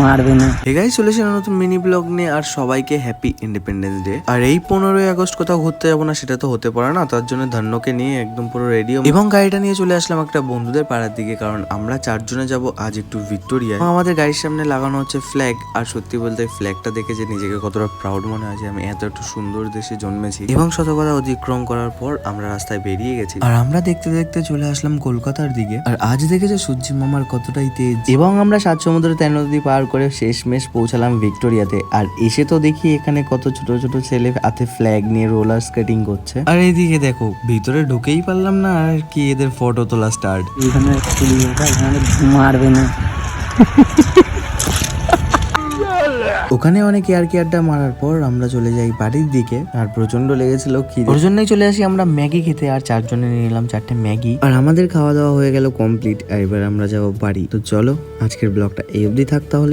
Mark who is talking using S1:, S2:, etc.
S1: মারবে না।
S2: Hey guys, চলে এসেছি নতুন মিনি ব্লগ নিয়ে। আর সবাইকে হ্যাপি ইন্ডিপেন্ডেন্স ডে। আর এই 15ই আগস্ট কোথাও ঘুরতে যাবো না সেটা তো হতে পারে না, তার জন্য ধন্যকে নিয়ে একদম পুরো রেডি এবং গাড়িটা নিয়ে চলে আসলাম একটা বন্ধুদের পাড়ার দিকে, কারণ আমরা 4 জনে যাব আজ একটু ভিক্টোরিয়া। আমাদের গাড়ির সামনে লাগানো হচ্ছে ফ্ল্যাগ, আর সত্যি বলতে ফ্ল্যাগটা দেখে যে নিজেকে কতটা প্রাউড মনে হয় যে আমি এত একটা সুন্দর দেশে জন্মেছি। এবং শত কথা অতিক্রম করার পর আমরা রাস্তায় বেরিয়ে গেছি, আর আমরা দেখতে দেখতে চলে আসলাম কলকাতার দিকে। আর আজ দেখেছে সূর্যি মামার কতটাই তেজ। এবং আমরা 7 সমুদ্র 13 নদী পার করে শেষমেশ পৌঁছালাম ভিক্টোরিয়াতে। আর এসে তো দেখি এখানে কত ছোট ছোট ছেলে হাতে ফ্ল্যাগ নিয়ে রোলার স্কেটিং করছে। আর এইদিকে দেখো ভিতরে ঢুকেই পারলাম না, আর কি এদের ফটো তোলা স্টার্ট।
S1: এখানে মারবে না।
S2: ওখানে অনেক কি আড্ডা মারার পর আমরা চলে যাই বাড়ির দিকে। আর প্রচন্ড লেগেছিল খিদে, ওর জন্যই চলে আসি আমরা ম্যাগি খেতে। আর 4 জনে নিয়ে নিলাম 4টে ম্যাগি। আর আমাদের খাওয়া দাওয়া হয়ে গেল কমপ্লিট। আর এবার আমরা যাবো বাড়ি। তো চলো আজকের ব্লগটা এই অবধি থাক তাহলে।